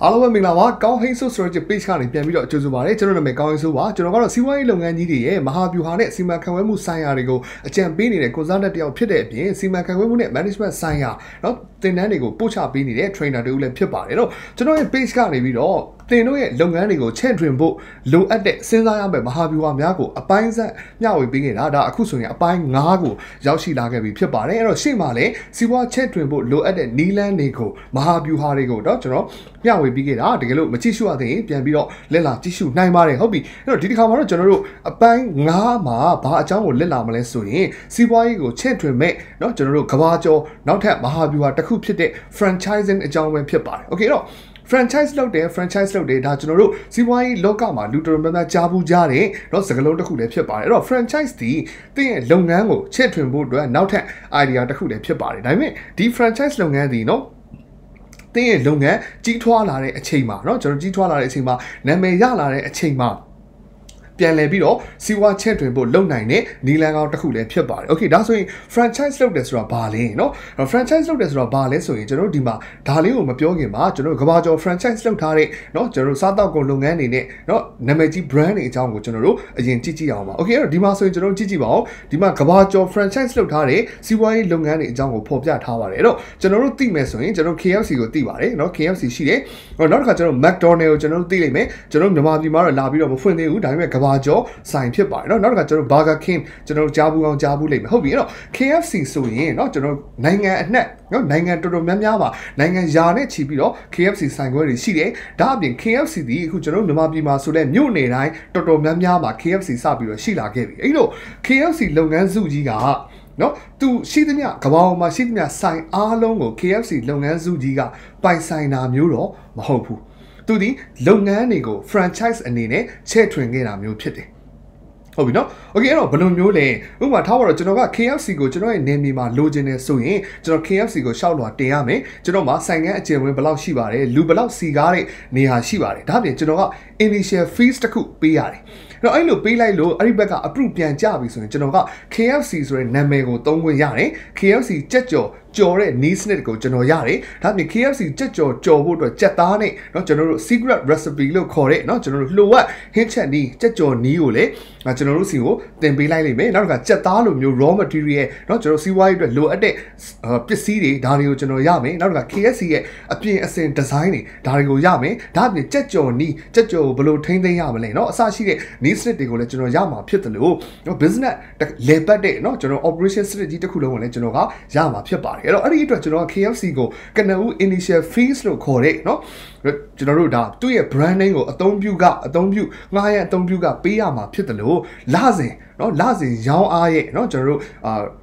အားလုံးပဲမင်္ဂလာပါကောင်းဟိန်းဆိုဆိုတဲ့ page ကနေပြန်ပြီးတော့ကြိုဆိုပါရစေကျွန်တော်နာမည်ကောင်းဟိန်းဆိုပါကျွန်တော်ကတော့စီးပွားရေးလုပ်ငန်းကြီးတွေရဲ့မဟာဗျူဟာနဲ့စီမံခန့်ခွဲမှုဆိုင်ရာတွေကိုအကြံပေးနေတဲ့ consultant တယောက်ဖြစ်တဲ့အပြင်စီမံခန့်ခွဲမှုနဲ့ management ဆိုင်ရာเนาะသင်တန်းတွေကိုပို့ချပေးနေတဲ့ trainer တူလည်းဖြစ်ပါတယ်เนาะကျွန်တော်ရဲ့ page ကနေပြီးတော့သင်တို့ရဲ့လုပ်ငန်းတွေကိုချဲ့ထွင်ဖို့လိုအပ်တဲ့စဉ်းစားရမယ့်မဟာဗျူဟာများကိုအပိုင်းဆက်မျှဝေပေးခဲ့တာဒါအခုဆိုရင်အပိုင်း9ကိုရောက်ရှိလာခဲ့ပြီဖြစ်ပါတယ်အဲ့တော့ရှေ့မှာလည်းစီးပွားချဲ့ထွင်ဖို့လိုအပ်တဲ့နီးလန်းတွေကိုမဟာဗျူဟာတွေကိုတော့ကျွန်တော်မျှဝေပေးခဲ့တာတကယ်လို့မကြည့်ရှုရသေးရင်ပြန်ပြီးတော့လက်လာကြည့်ရှုနိုင်ပါတယ်ဟုတ်ပြီအဲ့တော့ဒီတစ်ခါမှာတော့ကျွန်တော်တို့အပိုင်း9မှာဘာအကြောင်းကိုလက်လာမလဲဆိုရင်စီးပွားရေးကိုချဲ့ထွင်မဲ့เนาะကျွန်တော်တို့ကဘာကျော်နောက်ထပ်မဟာဗျူဟာတစ်ခုဖြစ်တဲ့ franchising အကြောင်းပဲဖြစ်ပါတယ်โอเคတော့franchise လုပ်တယ်ဒါကျွန်တော်တို့စီးပွားရေးလောကမှာလူတော်တော်များများကြားဘူးကြားတယ်เนาะစကားလုံးတစ်ခုလည်းဖြစ်ပါတယ်အဲ့တော့ franchise ဒီသင်ရဲ့လုပ်ငန်းကိုချဲ့ထွင်ဖို့အတွက်နောက်ထပ် idea တစ်ခုလည်းဖြစ်ပါတယ်ဒါပေမဲ့ဒီ franchise လုပ်ငန်းဒီเนาะသင်ရဲ့လုပ်ငန်းကြီးထွားလာတဲ့အချိန်မှာเนาะကျွန်တော်ကြီးထွားလာတဲ့အချိန်မှာနာမည်ရလာတဲ့အချိန်မှာပြန်လဲပြီးတော့စီးပွားချဲ့ထွင်ဖို့လုပ်နိုင်တဲ့နီလန်ကောင်းတစ်ခုလည်းဖြစ်ပါတယ်။ Okay ဒါဆိုရင် franchise လုပ်တယ်ဆိုတာဘာလဲเนาะ franchise လုပ်တယ်ဆိုတာဘာလဲဆိုရင်ကျွန်တော်တို့ဒီမှာဒါလေးကိုမပြောခင်မှာကျွန်တော်တို့ကဘာကျော် franchise လုပ်ထားတဲ့เนาะကျွန်တော်တို့စားတောက်ကုန်လုပ်ငန်းတွေနဲ့เนาะနာမည်ကြီး brand တွေအကြောင်းကိုကျွန်တော်တို့အရင်ကြည့်အောင်ပါ။ Okay အဲ့တော့ဒီမှာဆိုရင်ကျွန်တော်တို့ကြည့်ပါဦးဒီမှာကဘာကျော် franchise လုပ်ထားတဲ့စီးပွားရေးလုပ်ငန်းတွေအကြောင်းကိုဖော်ပြထားပါတယ်။အဲ့တော့ကျွန်တော်တို့သိမယ်ဆိုရင်ကျွန်တော် KFC ကိုသိပါတယ်เนาะ KFC ရှိတယ်။နောက်တစ်ခါကျွန်တော် McDonald ကိုကျွန်တော်တို့သိလိမ့်မယ်။ကျွန်တော်မြန်မာပြည်မှာတော့လာပြီးတော့မဖွင့်သေးဘူးဒါပေမဲ့ကဘာကျော်ဆိုင်ဖြစ်ပါတယ်เนาะနောက်တစ်ခါကျွန်တော် Burger King ကျွန်တော်ကြားဘူးအောင်ကြားဘူးလိမ့်မယ်ဟုတ်ပြီအဲ့တော့ KFC ဆိုရင်เนาะကျွန်တော်နိုင်ငံအနှံ့เนาะနိုင်ငံတော်တော်များများပါနိုင်ငံယာနဲ့ချီပြီးတော့ KFC ဆိုင်ခွဲတွေရှိတယ်ဒါအပြင် KFC ဒီအခုကျွန်တော်မြန်မာပြည်မှာဆိုတဲ့မြို့နယ်တိုင်းတော်တော်များများပါ KFC စပြီးတော့ရှိလာခဲ့ပြီအဲ့တော့ KFC လုပ်ငန်းစုကြီးကเนาะသူရှိသမျှကဘာပေါ်မှာရှိသမျှဆိုင်အားလုံးကို KFC လုပ်ငန်းစုကြီးကပိုင်ဆိုင်တာမျိုးတော့မဟုတ်ဘူးသူဒီလုပ်ငန်းတွေကို franchise အနေနဲ့ချဲ့ထွင်ခဲ့တာမျိုးဖြစ်တယ်ဟုတ်ပြီနော်။ Okay အဲ့တော့ဘယ်လိုမျိုးလဲဥပမာထားပါတော့ကျွန်တော်က KFC ကိုကျွန်တော်ရဲ့နေမီမှာလိုချင်တယ်ဆိုရင်ကျွန်တော် KFC ကိုရှောက်လွှာတင်ရမယ်ကျွန်တော်မှာဆိုင်ငန်းအကျယ်ဝင်ဘယ်လောက်ရှိပါတယ်လူဘယ်လောက်စီကားတဲ့နေရာရှိပါတယ်ဒါပြင်ကျွန်တော်က initial fees တစ်ခုပေးရတယ်အဲ့တော့အဲ့လိုပေးလိုက်လို့အဲ့ဒီဘက်က approve ပြန်ကြပြီဆိုရင်ကျွန်တော်က KFC ဆိုတဲ့နာမည်ကိုသုံးခွင့်ရတယ် KFC ကြက်ကြော်တဲ့ niche နဲ့ကိုကျွန်တော်ရတယ်ဒါပြင် KFC ကြက်ကြော်ဖို့အတွက်ကြက်သားနဲ့เนาะကျွန်တော်တို့ secret recipe လို့ခေါ်တဲ့เนาะကျွန်တော်တို့လှို့ဝက်ဟင်းချက်နီးကြက်ကြော်နီးကိုလေကျွန်တော်တို့စီကိုတင်ပေးလိုက်လိမ့်မယ်နောက်တစ်ခါကြက်သားလိုမျိုး raw material เนาะကျွန်တော်စီးပွားရေးအတွက်လိုအပ်တဲ့ပစ္စည်းတွေဒါတွေကိုကျွန်တော်ရမယ်နောက်တစ်ခါ KFC ရဲ့အပြင်အစင် design တွေဒါတွေကိုရမယ်ဒါပြင်ကြက်ကြော်နီးကြက်ကြော်ကိုဘယ်လိုထိန်းသိမ်းရမလဲเนาะအစရှိတဲ့ niche တွေကိုလည်းကျွန်တော်ရမှာဖြစ်တယ်လို့เนาะ business လေပတ်တဲ့เนาะကျွန်တော် operation strategy တစ်ခုလုံးကိုလည်းကျွန်တော်ကရမှာဖြစ်ပါတယ်အဲ့တော့အဲ့ဒီအတွက်ကျွန်တော် KFC ကိုကနဦး initial fees လို့ခေါ်တဲ့เนาะကျွန်တော်တို့ဒါသူ့ရဲ့ brand name ကိုအသုံးပြုငှားရန်အသုံးပြုပေးရမှာဖြစ်တယ်လို့လစဉ်เนาะလစဉ်ရောင်းအားရဲ့เนาะကျွန်တော်တို့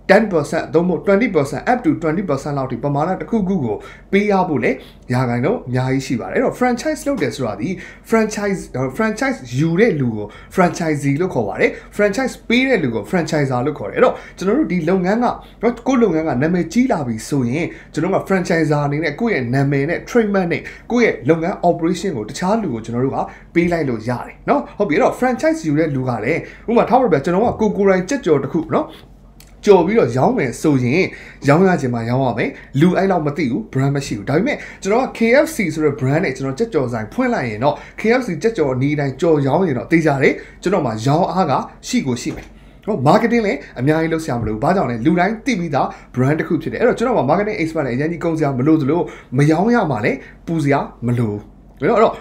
10%သို့မဟုတ်20% up to 20% လောက်ထိပမာဏတစ်ခုခုကိုပေးရဖို့လေရာခိုင်တော့အများကြီးရှိပါတယ်အဲ့တော့ franchise လုပ်တယ်ဆိုတာဒီ franchise ယူတဲ့လူကို franchisee လို့ခေါ်ပါတယ် franchise ပေးတဲ့လူကို franchiser လို့ခေါ်တယ်အဲ့တော့ကျွန်တော်တို့ဒီလုပ်ငန်းကเนาะကိုယ့်လုပ်ငန်းကနာမည်ကြီးလာပြီဆိုရင်ကျွန်တော်က franchiser အနေနဲ့ကိုယ့်ရဲ့နာမည်နဲ့ trademark နဲ့ကိုယ့်ရဲ့လုပ်ငန်း operation ကိုတခြားလူကိုကျွန်တော်တို့ကပေးလိုက်လို့ရတယ်เนาะဟုတ်ပြီအဲ့တော့ franchise ယူတဲ့လူကလည်းဥပမာထားပါတော့ကျွန်တော်ကကိုရိုင်းကြက်ကြော်တစ်ခုเนาะကြော်ပြီးတော့ရောင်းမယ်ဆိုရင်ရောင်းရခြင်းမှာရောင်းရမယ်လူအဲ့လောက်မသိဘူး brand မရှိဘူးဒါပေမဲ့ကျွန်တော်က KFC ဆိုတဲ့ brand နဲ့ကျွန်တော်ကြက်ကြော်ဆိုင်ဖွင့်လိုက်ရင်တော့ KFC ကြက်ကြော်အနီးတိုင်းကြော်ရောင်းရင်တော့သိကြတယ်ကျွန်တော်မှာရောင်းအားကရှိမယ်တော့ marketing လည်းအများကြီးလုပ်ဆရာမလို့ဘာကြောင့်လဲလူတိုင်းသိပြီးသား brand တစ်ခုဖြစ်တယ်အဲ့တော့ကျွန်တော်မှာ marketing expert နဲ့အရင်ကြီးကုန်စရာမလို့သလိုမရောင်းရမှာလည်းပူစရာမလို့အဲ့တော့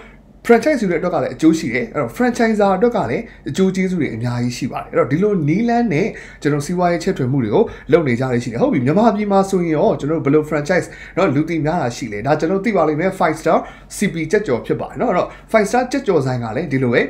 franchise ဆိုတဲ့အတွက်ကလည်းအကျိုးရှိတယ်အဲ့တော့ franchiser အတွက်ကလည်းအကျိုးကျေးဇူးတွေအများကြီးရှိပါတယ်အဲ့တော့ဒီလိုနီးလန်းနဲ့ကျွန်တော်စီးပွားရေးချဲ့ထွင်မှုတွေကိုလုပ်နေကြရရှိတယ်ဟုတ်ပြီမြန်မာပြည်မှာဆိုရင်ရောကျွန်တော်ဘယ်လို franchise เนาะလူသိများတာရှိလေဒါကျွန်တော်သိပါလိမ့်မယ် 5 star CP ကြက်ကြော်ဖြစ်ပါတယ်เนาะအဲ့တော့5 star ကြက်ကြော်ဆိုင်ကလည်းဒီလိုပဲ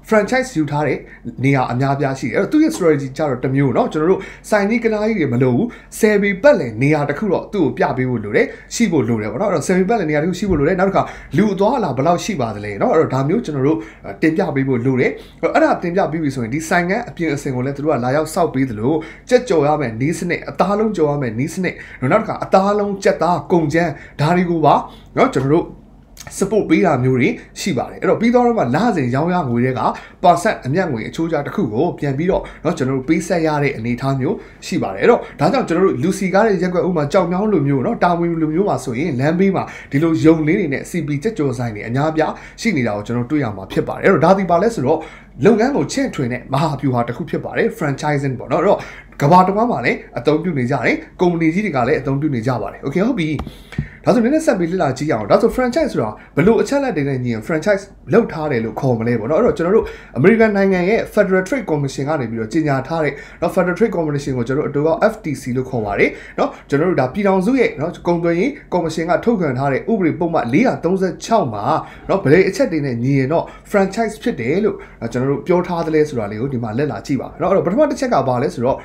franchise ယူထားတဲ့နေရာအများပြားရှိတယ်အဲ့တော့သူ့ရဲ့ strategy ကြတော့တစ်မျိုးเนาะကျွန်တော်တို့စိုင်းနီးကနားကြီးတွေမလိုဘူး10ပေပတ်လည်နေရာတစ်ခုတော့သူ့ကိုပြပေးဖို့လိုတယ်ရှိဖို့လိုတယ်ပေါ့เนาะအဲ့တော့10ပေပတ်လည်နေရာတစ်ခုရှိဖို့လိုတယ်နောက်တစ်ခါလူအသွားလာဘယ်လောက်ရှိပါသလဲเนาะအဲ့တော့ဒါမျိုးကျွန်တော်တို့တင်ပြပေးဖို့လိုတယ်အဲ့ဒါတင်ပြပြီးပြီဆိုရင်ဒီဆိုင်ငန်းအပြင်အစင်ကိုလည်းသူတို့ကလာရောက်စောက်ပေးသလိုကြက်ကြော်ရမယ်နီးစနစ်အသားလုံးကြော်ရမယ်နီးစနစ်နောက်တစ်ခါအသားလုံးကြက်သားကုန်ချမ်းဒါတွေကိုပါเนาะကျွန်တော်တို့ support ပေးတာမျိုးတွေရှိပါတယ်အဲ့တော့ပြီးတော့မှလစဉ်ရောင်းရငွေတွေက percent အမြတ်ငွေအချိုးကျတစ်ခုကိုပြန်ပြီးတော့เนาะကျွန်တော်တို့ပေးဆက်ရတဲ့အနေအထားမျိုးရှိပါတယ်အဲ့တော့ဒါကြောင့်ကျွန်တော်တို့လူစီကားတွေရက်ွက်ဥမာကြောက်မြောင်းလိုမျိုးเนาะတာဝန်လိုမျိုးပါဆိုရင်လမ်းဘေးမှာဒီလိုယုံလေးတွေနဲ့ CP ကြက်ကြော်ဆိုင်တွေအများပြားရှိနေတာကိုကျွန်တော်တွေ့ရမှာဖြစ်ပါတယ်အဲ့တော့ဒါဒီပါလဲဆိုတော့လုပ်ငန်းကိုချင့်ထွင်တဲ့မဟာဗျူဟာတစ်ခုဖြစ်ပါတယ် franchising ပေါ့เนาะအဲ့တော့ကဘာတစ်ဝမ်းမှာလည်းအသုံးပြုနေကြတယ်ကုမ္ပဏီကြီးတွေကလည်းအသုံးပြုနေကြပါတယ်โอเคဟုတ်ပြီဒါဆိုနည်းနည်းဆက်ပြီးလေ့လာကြည့်အောင်ဒါဆို franchise ဆိုတာဘယ်လိုအချက်လက်တွေနဲ့ညီရင် franchise လောက်ထားတယ်လို့ခေါ်မလဲပေါ့เนาะအဲ့တော့ကျွန်တော်တို့ American နိုင်ငံရဲ့ Federal Trade Commission ကနေပြီးတော့ကြေညာထားတဲ့เนาะ Federal Trade Commission ကိုကျွန်တော်တို့အတူက FTC လို့ခေါ်ပါတယ်เนาะကျွန်တော်တို့ဒါပြည်ထောင်စုရဲ့เนาะကုန်သွယ်ရေး Commission ကထုတ်ပြန်ထားတဲ့ဥပဒေပုံမှန်436မှာเนาะဗလေအချက်တွေနဲ့ညီရင်တော့ franchise ဖြစ်တယ်လို့ကျွန်တော်တို့ပြောထားတယ်ဆိုတာလေးကိုဒီမှာလက်လာကြည့်ပါမယ်เนาะအဲ့တော့ပထမတစ်ချက်ကဘာလဲဆိုတော့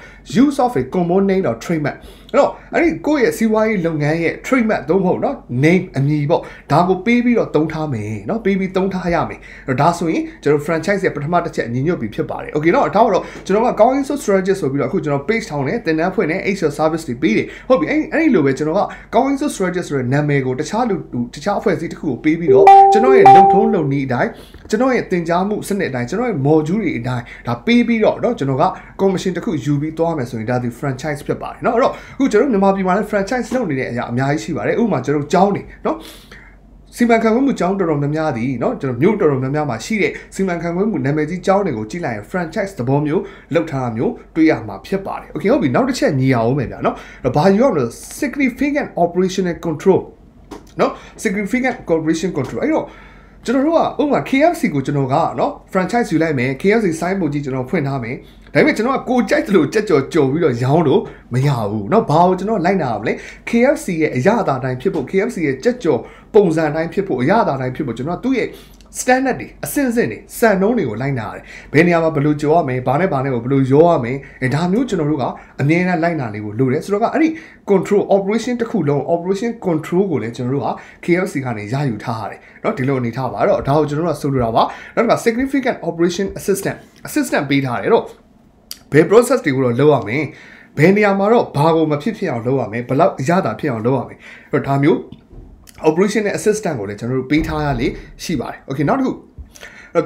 use of a common name or trademark အဲ့တော့အဲ့ဒီကိုယ့်ရဲ့စီးပွားရေးလုပ်ငန်းရဲ့ trademark သုံးဖို့เนาะ name အမည်ပေါ့ဒါကိုပေးပြီးတော့သုံးထားမယ်เนาะပေးပြီးသုံးထားရမယ်အဲ့တော့ဒါဆိုရင်ကျွန်တော် franchise ရဲ့ပထမတစ်ချက်ညီညွတ်ပြီးဖြစ်ပါတယ် okay เนาะဒါတော့ကျွန်တော်က Going So Strategy ဆိုပြီးတော့အခုကျွန်တော် page ထောင်းတယ်သင်တန်းဖွင့်တယ် Excel service တွေပေးတယ်ဟုတ်ပြီအဲ့ဒီလိုပဲကျွန်တော်က Going So Strategy ဆိုတဲ့နာမည်ကိုတခြားအဖွဲ့အစည်းတစ်ခုကိုပေးပြီးတော့ကျွန်တော်ရဲ့လုပ်ထုံးလုပ်နည်းအတိုင်းကျွန်တော်ရဲ့သင်ကြားမှုစနစ်အတိုင်းကျွန်တော်ရဲ့ module တွေအတိုင်းဒါပေးပြီးတော့เนาะကျွန်တော်က commission တစ်ခုယူပြီးသွားမယ်ဆိုရင်ဒါဒီ franchise ဖြစ်ပါတယ်เนาะအဲ့တော့အခုကျွန်တော်မြန်မာပြည်မှာလည်း franchise လုပ်နေတဲ့အရာအများကြီးရှိပါတယ်ဥပမာကျွန်တော်ကျောင်းနေเนาะစီမံခန့်ခွဲမှုကျောင်းတော်တော်များများသည်เนาะကျွန်တော်မြို့တော်တော်များများမှာရှိတဲ့စီမံခန့်ခွဲမှုနာမည်ကြီးကျောင်းတွေကိုကြည့်လိုက်ရင် franchise သဘောမျိုးလောက်ထားတာမျိုးတွေ့ရမှာဖြစ်ပါတယ် okay ဟုတ်ပြီနောက်တစ်ချက်ညီအောင်မယ်ဗျာเนาะဘာယူရမလဲ significant operational control เนาะ significant corporation control အဲ့တော့ကျွန်တော်တို့ကဥပမာ KFC ကိုကျွန်တော်ကเนาะ franchise ယူလိုက်မယ် KFC စိုင်းပုံကြီးကျွန်တော်ဖွင့်ထားမယ်ဒါပေမဲ့ကျွန်တော်ကကိုကြိုက်တယ်လို့ကြက်ကြော်ကြော်ပြီးတော့ရောင်းလို့မရဘူးเนาะဘာလို့ကျွန်တော်လိုက်နာရမလဲ KFC ရဲ့အရသာတိုင်းဖြစ်ဖို့ KFC ရဲ့ကြက်ကြော်ပုံစံတိုင်းဖြစ်ဖို့အရသာတိုင်းဖြစ်ဖို့ကျွန်တော်ကသူ့ရဲ့ standard တွေအဆင့်တွေစံနှုန်းတွေကိုလိုက်နာရတယ်ဘယ်နေရာမှာဘယ်လိုကြော်ရမယ်ဘာနဲ့ဘာနဲ့ကိုဘယ်လိုရောရမယ်ဒါမျိုးကျွန်တော်တို့ကအမြဲတမ်းလိုက်နာလေးကိုလိုတယ်ဆိုတော့ကအဲ့ဒီ control operation တစ်ခုလုံး operation control ကိုလည်းကျွန်တော်တို့က KFC ကနေရယူထားရတယ်เนาะဒီလိုအနေထားပါတော့ဒါကိုကျွန်တော်တို့ကဆိုလိုတာပါနောက်က significant operation assistant ပေးထားတယ်တော့ဘယ် process တွေကိုတော့လုပ်ရမယ်ဘယ်နေရာမှာတော့ဘာကိုမဖြစ်ဖြစ်အောင်လုပ်ရမယ်ဘယ်လောက်အရသာဖြစ်အောင်လုပ်ရမယ်အဲ့တော့ဒါမျိုး operational assistant ကိုလည်းကျွန်တော်တို့ပေးထားရလေရှိပါတယ် okay နောက်တစ်ခု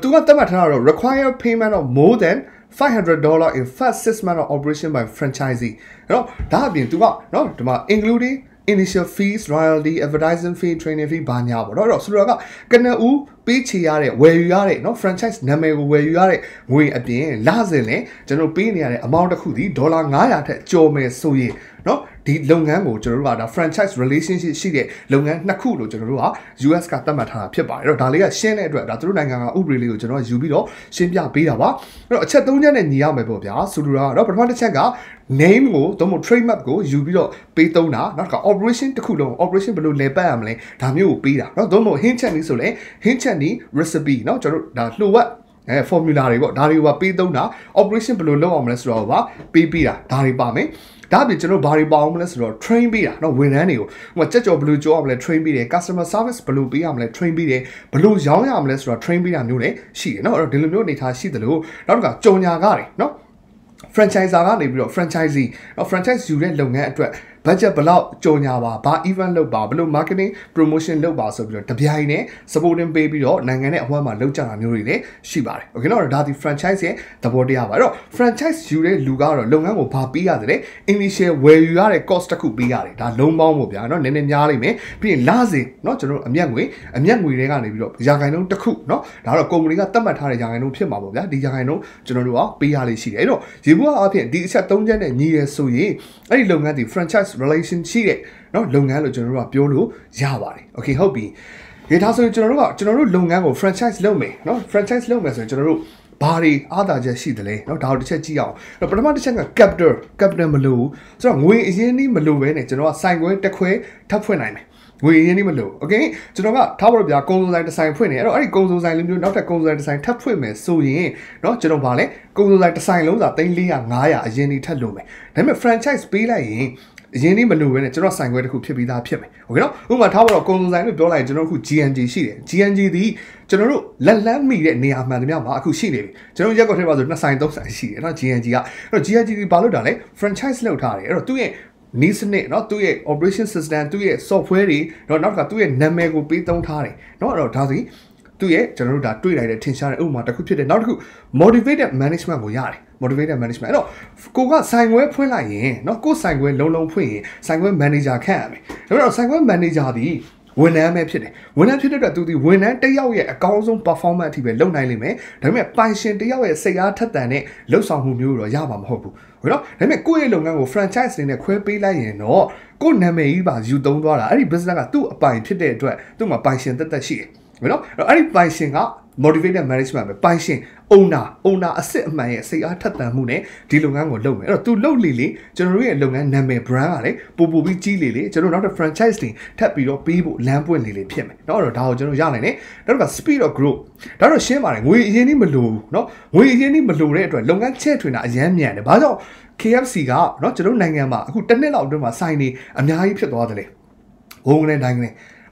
သူကသတ်မှတ်ထားတာတော့ require payment of more than $500 in first 6 months of operation by franchisee အဲ့တော့ဒါအပြင်သူကเนาะဒီမှာ including initial fees royalty advertising fee training fee ဘာညာပေါ့เนาะအဲ့တော့ဆိုတော့ကကနဦးပေးချေရတဲ့ဝယ်ယူရတဲ့เนาะ franchise နာမည်ကိုဝယ်ယူရတဲ့ငွေအပြင်လစဉ်လည်းကျွန်တော်ပေးနေရတဲ့ amount တစ်ခုဒီ$900ထက်ကျော်မယ်ဆိုရင်เนาะဒီလုပ်ငန်းကိုကျွန်တော်တို့ကဒါ franchise relationship ရှိတဲ့လုပ်ငန်းနှစ်ခုလို့ကျွန်တော်တို့က US ကသတ်မှတ်ထားတာဖြစ်ပါတယ်အဲ့တော့ဒါလေးကရှင်းတဲ့အတွက်ဒါသူတို့နိုင်ငံကဥပဒေလေးကိုကျွန်တော်ယူပြီးတော့ရှင်းပြပေးတာပါအဲ့တော့အချက်၃ချက်နဲ့ညီရမယ်ပေါ့ဗျာဆိုလိုတာကတော့ပထမတစ်ချက်က name ကိုသို့မဟုတ် trademark ကိုယူပြီးတော့ပေးသုံးတာနောက်က operation တစ်ခုလုံး operation ဘယ်လိုလဲပတ်ရမလဲဒါမျိုးကိုပေးတာเนาะသို့မဟုတ် hint check နည်းဆိုလဲ hint check နည်း recipe เนาะကျွန်တော်တို့ဒါလှုပ်ဝက်formula တွေပေါ့ဒါတွေကပေးသုံးတာ operation ဘယ်လိုလုပ်အောင်မလဲဆိုတော့ပါပေးပြီးတာဒါတွေပါမယ်ဒါအပြင်ကျွန်တော်ဘာတွေပါအောင်မလဲဆိုတော့ train ပေးတာเนาะဝန်ထမ်းတွေကိုဟိုကြက်ကြော်ဘယ်လိုကြောအောင်မလဲ train ပေးတယ် customer service ဘယ်လိုပေးရမလဲ train ပေးတယ်ဘယ်လိုရောင်းရမလဲဆိုတော့ train ပေးတာမျိုးလည်းရှိတယ်เนาะအဲ့တော့ဒီလိုမျိုးအနေထားရှိတယ်လို့နောက်တစ်ခါကြော်ညာကားတွေเนาะ franchiser ကနေပြီးတော့ franchisee เนาะ franchise ယူတဲ့လုပ်ငန်းအတွက် budget ဘယ်လောက်ကြော်ညာပါဘာ event လုပ်ပါဘယ်လို marketing promotion လုပ်ပါဆိုပြီးတော့တပြိုင်နဲ့ supporting ပေးပြီးတော့နိုင်ငံနဲ့အဝှမ်းမှာလုပ်ကြတာမျိုးတွေလည်းရှိပါတယ် okay เนาะဒါဒီ franchise ရဲ့သဘောတရားပါအဲ့တော့ franchise ယူတဲ့လူကတော့လုပ်ငန်းကိုဘာပေးရတယ်လဲ initial ဝယ်ယူရတဲ့ cost တစ်ခုပေးရတယ်ဒါလုံးပေါင်းပေါ့ဗျာเนาะနည်းနည်းများလိမ့်မယ်ပြီးရင်လစဉ်เนาะကျွန်တော်တို့အမြတ်ငွေတွေကနေပြီးတော့ရာခိုင်နှုန်းတစ်ခုเนาะဒါတော့ company ကသတ်မှတ်ထားတဲ့ရာခိုင်နှုန်းဖြစ်မှာပေါ့ဗျာဒီရာခိုင်နှုန်းကျွန်တော်တို့ကပေးရလေးရှိတယ်အဲ့တော့ရေဘူးအဖြစ်ဒီအချက်၃ချက်နဲ့ညီရဆိုရင်အဲ့ဒီလုပ်ငန်းဒီ franchise relation ရှိတဲ့เนาะလုပ်ငန်းလို့ကျွန်တော်တို့ကပြောလို့ရပါတယ် okay ဟုတ်ပြီဒါဆိုရင်ကျွန်တော်တို့လုပ်ငန်းကို franchise လုပ်မယ်เนาะ franchise လုပ်မယ်ဆိုရင်ကျွန်တော်တို့ဘာတွေအားသာချက်ရှိတယ်လဲเนาะဒါကိုတစ်ချက်ကြည့်အောင်ပထမတစ်ချက်က capital မလို့ဆိုတော့ငွေအရင်းနှီးမလို့ပဲねကျွန်တော်ကစိုင်ခွဲတစ်ခွဲထပ်ဖွင့်နိုင်မယ်ငွေရင်းနှီးမလို့ okay ကျွန်တော်ကထားပါတော့ဗျာကုံစုံဆိုင်တစ်ဆိုင်ဖွင့်နေအဲ့တော့အဲ့ဒီကုံစုံဆိုင်လိုမျိုးနောက်ထပ်ကုံစုံဆိုင်တစ်ဆိုင်ထပ်ဖွင့်မယ်ဆိုရင်เนาะကျွန်တော်ဗာလဲကုံစုံဆိုင်တစ်ဆိုင်လုံးစာ300 500အရင်းနှီးထပ်လို့မယ်ဒါပေမဲ့ franchise ပေးလိုက်ရင်အရင်နေ့မလို့ပဲねကျွန်တော်ဆိုင်ခွဲတစ်ခုဖြစ်ပြီးသားဖြစ်မယ်โอเคเนาะဥပမာထားပါတော့ကုံစုံဆိုင်လို့ပြောလိုက်ရင်ကျွန်တော်အခု GNG ရှိတယ် GNG ဒီကျွန်တော်တို့လက်လန်းမိတဲ့နေရာမှန်တမျှမှာအခုရှိနေပြီကျွန်တော်ရက်ကွက်ထဲမှာဆို2ဆိုင်3ဆိုင်ရှိတယ်เนาะ GNG ကအဲ့တော့ GNG ဒီဘာလို့တာလဲ franchise လုပ်ထားတယ်အဲ့တော့သူ့ရဲ့ niche နဲ့เนาะသူ့ရဲ့ operation system သူ့ရဲ့ software တွေเนาะနောက်ကသူ့ရဲ့နာမည်ကိုပေးသုံးထားတယ်เนาะအဲ့တော့ဒါစီသူ့ရဲ့ကျွန်တော်တို့ဒါတွေ့လိုက်တဲ့ထင်ရှားတဲ့ဥပမာတစ်ခုဖြစ်တဲ့နောက်တစ်ခု motivated management ကိုရတယ် motivated management အဲ့တော့ကိုကဆိုင်ခွဲဖွင့်လိုက်ရင်เนาะကိုဆိုင်ခွဲလုံးဖွင့်ရင်ဆိုင်ခွဲ manager ခန့်ရမယ်ဒါပေမဲ့ဆိုင်ခွဲ manager ဒီဝန်ထမ်းပဲဖြစ်တယ်ဝန်ထမ်းဖြစ်တဲ့အတွက်သူဒီဝန်ထမ်းတစ်ယောက်ရဲ့အကောင်းဆုံး performance အထိပဲလုပ်နိုင်လိမ့်မယ်ဒါပေမဲ့ပိုင်ရှင်တစ်ယောက်ရဲ့စိတ်အားထက်သန်တဲ့လှုပ်ဆောင်မှုမျိုးတော့ရမှာမဟုတ်ဘူးဟုတ်နော်ဒါပေမဲ့ကိုယ့်ရဲ့လုပ်ငန်းကို franchise တွေနဲ့ခွဲပေးလိုက်ရင်တော့ကိုယ့်နာမည်ကြီးပါယူသုံးသွားတာအဲ့ဒီ business ကသူ့အပိုင်ဖြစ်တဲ့အတွက်သူ့မှာပိုင်ရှင်တက်ရှိတယ်ဟုတ်နော်အဲ့ဒီပိုင်ရှင်က motivated management ပဲပိုင်ရှင် owner အစစ်အမှန်ရဲ့စိတ်အားထက်သန်မှုနဲ့ဒီလုပ်ငန်းကိုလုပ်မယ်အဲ့တော့သူလုပ်လေကျွန်တော်တို့ရဲ့လုပ်ငန်းနာမည် brand ကလည်းပိုပြီးကြီးလေကျွန်တော်နောက်တစ် franchise တွေထပ်ပြီးတော့ပေးဖို့လမ်းပွင့်လေဖြစ်မယ်เนาะအဲ့တော့ဒါကိုကျွန်တော်ရနိုင်တယ်နောက်က speed of growth ဒါတော့ရှင်းပါတယ်ငွေအရင်ကြီးမလိုဘူးเนาะငွေအရင်ကြီးမလိုတဲ့အတွက်လုပ်ငန်းချဲ့ထွင်တာအရန်မြန်တယ်ဘာကြောင့် KFC ကเนาะကျွန်တော်နိုင်ငံမှာအခုတစ်နှစ်လောက်အတွင်းမှာဆိုင်နေအများကြီးဖြစ်သွားတယ်လေဘုံနဲ့တိုင်းကနေ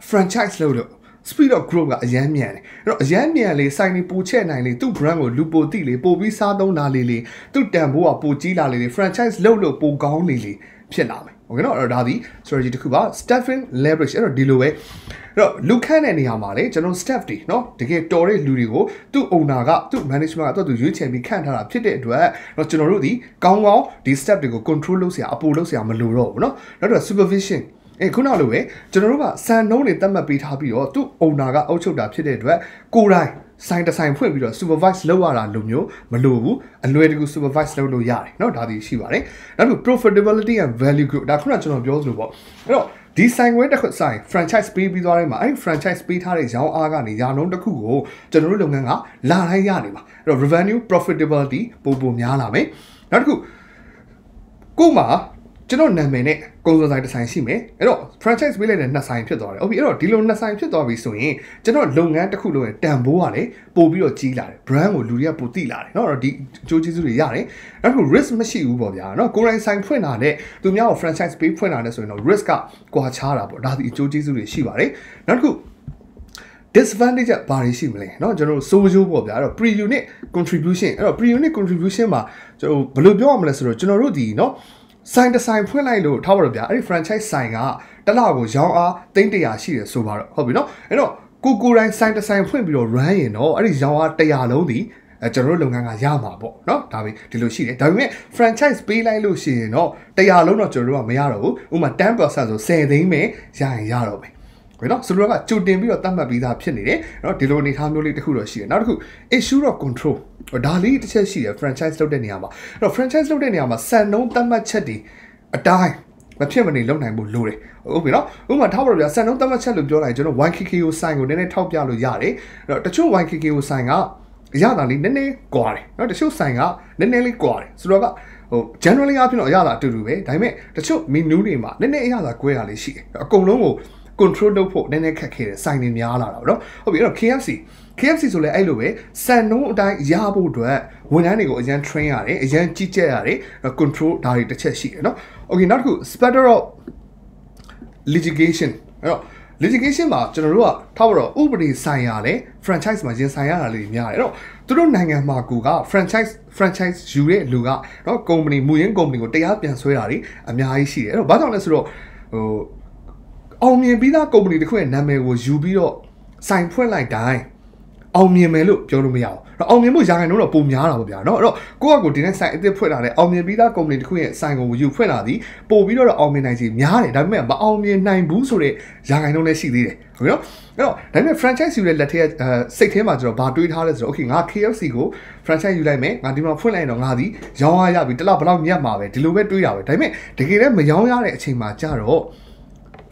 franchise လုပ်လို့speed of growth ကအရန်မြန်တယ်အဲ့တော့အရန်မြန်လေစိုင်းနေပိုချက်နိုင်လေသူ့ brand ကိုလူပိုတိလေပိုပြီးစားသုံးတာလေသူ့တန်ဖိုးကပိုကြီးလာလေ franchise လုပ်လို့ပိုကောင်းလေဖြစ်လာမယ်โอเคเนาะအဲ့တော့ဒါဒီ strategy တစ်ခုပါ staffing leverage အဲ့တော့ဒီလိုပဲအဲ့တော့လူခန့်တဲ့နေရာမှာလေကျွန်တော် staff တွေเนาะတကယ်တော်တဲ့လူတွေကိုသူ့ owner ကသူ့ management ကသူ့ရွေးချယ်ပြီးခန့်ထားတာဖြစ်တဲ့အတွက်เนาะကျွန်တော်တို့ဒီကောင်းဒီ staff တွေကို control လုပ်เสียအပိုလုပ်เสียမလိုတော့ဘူးเนาะနောက်တော့ supervisionခုနလိုပဲကျွန်တော်တို့ကစံနှုန်းတွေသတ်မှတ်ပေးထားပြီးတော့သူ့ owner ကအုပ်ချုပ်တာဖြစ်တဲ့အတွက်ကိုယ်တိုင်ဆိုင်တစ်ဆိုင်ဖွင့်ပြီးတော့ supervise လုပ်ရတာလိုမျိုးမလိုဘူးအလွယ်တကူ supervise လုပ်လို့ရတယ်เนาะဒါဒီရှိပါတယ်နောက်ပြီး profitability and value growth ဒါခုနကျွန်တော်ပြောသလိုပေါ့အဲ့တော့ဒီဆိုင်ခွဲတစ်ခုဆိုင် franchise ပေးပြီးသွားတိုင်းမှာအဲ့ franchise ပေးထားတဲ့ရောင်းအားကနေရာနှုန်းတစ်ခုကိုကျွန်တော်တို့လုပ်ငန်းကလာတိုင်းရနေပါအဲ့တော့ revenue profitability ပိုများလာမယ်နောက်တစ်ခုကိုမှကျွန်တော်နာမည်နဲ့ကုန်စုံဆိုင်တစ်ဆိုင်ရှိမယ်အဲ့တော့ franchise ပေးလိုက်တဲ့နှစ်ဆိုင်ဖြစ်သွားတယ်ဟုတ်ပြီအဲ့တော့ဒီလိုနှစ်ဆိုင်ဖြစ်သွားပြီဆိုရင်ကျွန်တော်လုပ်ငန်းတစ်ခုလုံးရဲ့တန်ဖိုးကလည်းပိုပြီးတော့ကြီးလာတယ် brand ကိုလူတွေကပိုသိလာတယ်เนาะအဲ့တော့ဒီအကျိုးကျေးဇူးတွေရတယ်နောက်တစ်ခု risk မရှိဘူးပေါ့ဗျာเนาะကိုယ်တိုင်ဆိုင်ဖွင့်တာနဲ့သူများကို franchise ပေးဖွင့်တာနဲ့ဆိုရင်တော့ risk ကကွာခြားတာပေါ့ဒါဒီအကျိုးကျေးဇူးတွေရှိပါတယ်နောက်တစ်ခု disadvantage ဘာတွေရှိမလဲเนาะကျွန်တော်တို့ social ပေါ့ဗျာအဲ့တော့ pre unit contribution အဲ့တော့ pre unit contribution မှာကျွန်တော်ဘယ်လိုပြောရမလဲဆိုတော့ကျွန်တော်တို့ဒီเนาะဆိုင်တစ်ဆိုင်ဖွင့်လိုက်လို့ထားပါတော့ဗျာအဲ့ဒီ franchise ဆိုင်ကတစ်လကိုရောင်းအား300ရှိတယ်ဆိုပါတော့ဟုတ်ပြီနော်အဲ့တော့ကိုတိုင်းဆိုင်တစ်ဆိုင်ဖွင့်ပြီးတော့ run ရင်တော့အဲ့ဒီရောင်းအား100လုံးဒီကျွန်တော်တို့လုပ်ငန်းကရမှာပေါ့နော်ဒါပဲဒီလိုရှိတယ်ဒါပေမဲ့ franchise ပေးလိုက်လို့ရှိရင်တော့100လုံးတော့ကျွန်တော်တို့ကမရတော့ဘူးဥပမာ 10% ဆို10သိန်းပဲရရင်ရတော့မယ်ဘယ်တော့ဆိုတော့ကကြိုတင်ပြီးတော့တတ်မှတ်ပြီးသားဖြစ်နေတယ်เนาะဒီလိုအနေထားမျိုးလေးတစ်ခုတော့ရှိတယ်နောက်တစ်ခု issue of control ဒါလေးတစ်ချက်ရှိတယ် franchise လုပ်တဲ့နေရာမှာအဲ့တော့ franchise လုပ်တဲ့နေရာမှာစံနှုန်းတတ်မှတ်ချက်တွေအတိုင်းမဖြစ်မနေလုပ်နိုင်ဖို့လိုတယ်ဟုတ်ပြီနော်ဥပမာထားပါတော့ဗျာစံနှုန်းတတ်မှတ်ချက်လို့ပြောလိုက်ကျွန်တော် 1KKO ဆိုင်ကိုနည်းနည်းထောက်ပြလို့ရတယ်အဲ့တော့တချို့ 1KKO ဆိုင်ကအရသာလေးနည်းနည်းကွာတယ်เนาะတချို့ဆိုင်ကနည်းနည်းလေးကွာတယ်ဆိုတော့ကgenerally အပြင်တော့အရသာအတူတူပဲဒါပေမဲ့တချို့ menu တွေမှာနည်းနည်းအရသာကွဲတာလေးရှိတယ်အကုန်လုံးကိုcontrol လုပ်ဖို့နည်းနည်းခက်ခဲတယ်ဆိုင်နေများလာတာပေါ့နော်ဟုတ်ပြီအဲ့တော့ KFC ဆိုလဲအဲ့လိုပဲစံနှုန်းအတိုင်းရဖို့အတွက်ဝန်ထမ်းတွေကိုအရန် train ရတယ်အရန်ကြီးကြပ်ရတယ် control ဒါတွေတစ်ချက်ရှိတယ်နော် okay နောက်တစ်ခု specter of litigation အဲ့တော့ litigation မှာကျွန်တော်တို့ကထားပါတော့ဥပဒေဆိုင်ရာလဲ franchise မှာရင်ဆိုင်ရတာလေးများတယ်အဲ့တော့သူတို့နိုင်ငံမှာကိုက franchise ယူတဲ့လူကနော် company မူရင်း company ကိုတရားပြန်ဆွဲတာတွေအများကြီးရှိတယ်အဲ့တော့ဘာကြောင့်လဲဆိုတော့အောင်မြင်ပြီးသား company တစ်ခုရဲ့နာမည်ကိုယူပြီးတော့ဆိုင်ဖွင့်လိုက်တိုင်းအောင်မြင်မယ်လို့ပြောလို့မရဘူး။အောင်မြင်မှုရာခိုင်နှုန်းတော့ပုံများတာပေါ့ဗျာ။เนาะအဲ့တော့ကိုယ့်အကူဒီနေ့ဆိုင်အသစ်ဖွင့်လာတဲ့အောင်မြင်ပြီးသား company တစ်ခုရဲ့ဆိုင်ကိုယူဖွင့်လာသည်ပို့ပြီးတော့အောင်မြင်နိုင်ခြေများတယ်။ဒါပေမဲ့မအောင်မြင်နိုင်ဘူးဆိုတဲ့ရာခိုင်နှုန်းလည်းရှိသေးတယ်။ဟုတ်ပြီနော်။အဲ့တော့ဒါပေမဲ့ franchise ယူတဲ့လက်ထက်စိတ်ထဲမှာကျတော့ဘာတွေးထားလဲဆိုတော့ okay ငါ KFC ကို franchise ယူလိုက်မယ်။ငါဒီမှာဖွင့်လိုက်ရင်တော့ငါဒီရောင်းရပြီတစ်လောက်ဘယ်လောက်မြတ်မှာပဲဒီလိုပဲတွေးတာပဲ။ဒါပေမဲ့တကယ်လည်းမရောင်းရတဲ့အချိန်မှာကျတော့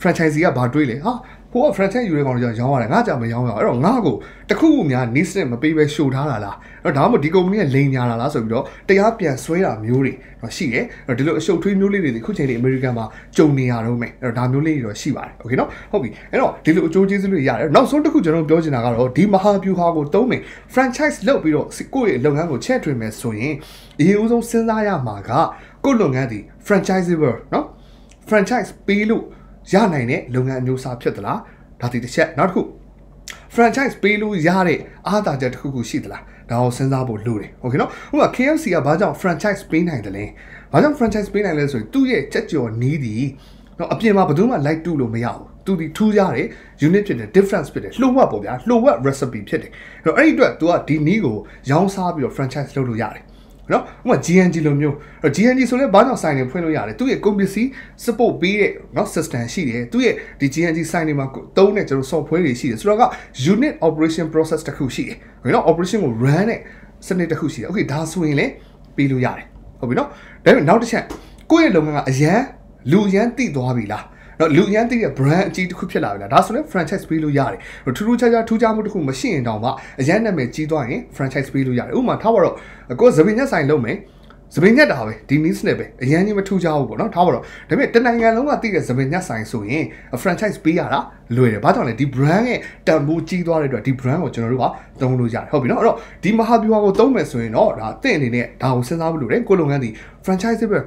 franchisee ကဘာတွေးလဲဟာဟိုက franchise ယူတဲ့ကောင်တွေကရောင်းရတယ်ငါကြမရောင်းရအောင်အဲ့တော့ငါ့ကိုတခုခုများ needs နဲ့မပေးပဲရှို့ထားတာလားအဲ့တော့ဒါမှမဟုတ်ဒီ company ကလိန်ညာတာလားဆိုပြီးတော့တရားပြန်ဆွဲတာမျိုးတွေတော့ရှိတယ်အဲ့တော့ဒီလိုအရှုပ်ထွေးမျိုးလေးတွေခုချိန်လေး American မှာကြုံနေရတော့မယ်အဲ့တော့ဒါမျိုးလေးတွေတော့ရှိပါတယ် okay နော်ဟုတ်ပြီအဲ့တော့ဒီလိုအကျိုးကျေးဇူးတွေရတယ်နောက်ဆုံးတစ်ခုကျွန်တော်ပြောချင်တာကတော့ဒီမဟာဗျူဟာကိုသုံးမယ် franchise လုပ်ပြီးတော့ကိုယ့်ရဲ့လုပ်ငန်းကိုချဲ့ထွင်မယ်ဆိုရင်အရင်ဦးဆုံးစဉ်းစားရမှာကကိုယ့်လုပ်ငန်းဒီ franchisable နော် franchise ပေးလို့ရနိုင်တဲ့လုပ်ငန်းအမျိုးအစားဖြစ်သလားဒါဒီတစ်ချက်နောက်တစ်ခု franchise ပေးလို့ရတဲ့အားသာချက်တစ်ခုခုရှိသလားဒါကိုစဉ်းစားဖို့လိုတယ်โอเคเนาะဥပမာ KFC ကဘာကြောင့် franchise ပေးနိုင်တယ်လဲဘာကြောင့် franchise ပေးနိုင်လဲဆိုရင်သူ့ရဲ့ချက်ကြော်နီးဒီเนาะအပြင်မှာဘယ်သူမှ like တူလို့မရဘူးသူဒီထူးကြတယ် unit ဖြစ်တယ် difference ဖြစ်တယ်လှုပ်ဝက်ပေါ့ဗျာလှုပ်ဝက် recipe ဖြစ်တယ်အဲ့တော့အဲ့ဒီအတွက် तू ကဒီနီးကိုရောင်းစားပြီးတော့ franchise လုပ်လို့ရတယ်နော်ဥပမာ GNG လိုမျိုး GNG ဆိုလဲဘာကြောင့်ဆိုင်တွေဖွင့်လို့ရတယ်သူ့ရဲ့ ကုန်ပစ္စည်း support ပေးတဲ့နော် system ရှိတယ်သူ့ရဲ့ဒီ GNG ဆိုင်တွေမှာတုံးတဲ့ကျွန်တော် software တွေရှိတယ်ဆိုတော့က unit operation process တစ်ခုရှိတယ်ဟုတ်နော် operation ကို run တဲ့စနစ်တစ်ခုရှိတယ် okay ဒါဆိုရင်လည်းပေးလို့ရတယ်ဟုတ်ပြီနော်ဒါပေမဲ့နောက်တစ်ချက်ကိုယ့်ရဲ့လုပ်ငန်းကအရန်လူရန်တိသွားပြီလားနော်လူရန်တိရဲ့ brand အကြီးတစ်ခုဖြစ်လာပြီလားဒါဆိုရင် franchise ပေးလို့ရတယ်ထူးထူးခြားခြားထူးခြားမှုတစ်ခုမရှိရင်တောင်မှအရန်နာမည်ကြီးသွားရင် franchise ပေးလို့ရတယ်ဥပမာထားပါတော့ကိုယ်သပင်ညက်ဆိုင်လုပ်မယ်သပင်ညက်တာပဲဒီ niche နဲ့ပဲအရန်ကြီးမထူးခြားဘူးပေါ့နော်ထားပါတော့ဒါပေမဲ့တနိုင်ငံလုံးကသိတဲ့သပင်ညက်ဆိုင်ဆိုရင် franchise ပေးရတာလွယ်တယ်ဘာကြောင့်လဲဒီ brand ရဲ့တန်ဖိုးကြီးသွားတဲ့အတွက်ဒီ brand ကိုကျွန်တော်တို့ကသုံးလို့ရတယ်ဟုတ်ပြီနော်အဲ့တော့ဒီမဟာဗျူဟာကိုသုံးမယ်ဆိုရင်တော့ဒါတင့်အနေနဲ့ဒါကိုစဉ်းစားဖို့လိုတယ်ကိုယ်လုပ်ငန်းဒီ franchise ပဲ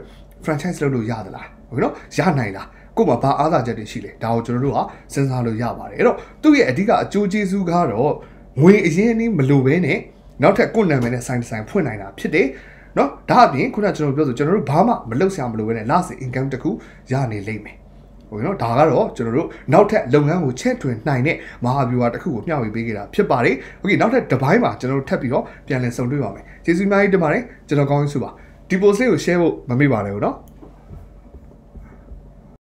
franchise လုပ်လို့ရသလားဟုတ်ပြီနော်ရနိုင်လားကို့မှာဘာအားသာချက်တွေရှိလဲဒါကိုကျွန်တော်တို့ကစဉ်းစားလို့ရပါတယ်အဲ့တော့သူ့ရဲ့အဓိကအကျိုးကျေးဇူးကတော့ငွေအရင်းအနှီးမလိုဘဲနဲ့နောက်ထပ်ကိုယ်နာမည်နဲ့ဆိုင်ဖွင့်နိုင်တာဖြစ်တယ်နော်ဒါအပြင်ခုနကကျွန်တော်ပြောဆိုကျွန်တော်တို့ဘာမှမလုပ်ဆရာမလိုဘဲနဲ့ last income တခုရနေလိမ့်မယ်ဟုတ်ပြီနော်ဒါကတော့ကျွန်တော်တို့နောက်ထပ်လုပ်ငန်းကိုချက်ထွင်နိုင်တဲ့မဟာဗျူဟာတစ်ခုကိုမျှဝေပေးခဲ့တာဖြစ်ပါတယ်โอเคနောက်ထပ်တစ်ပိုင်းမှာကျွန်တော်တို့ထပ်ပြီးတော့ပြန်လည်ဆုံတွေ့ပါမယ်ကျေးဇူးအများကြီးတင်ပါတယ်ကျွန်တော်ကောင်းကြီးစုပါဒီ post လေးကို share ဖို့မမေ့ပါနဲ့ဘူးနော်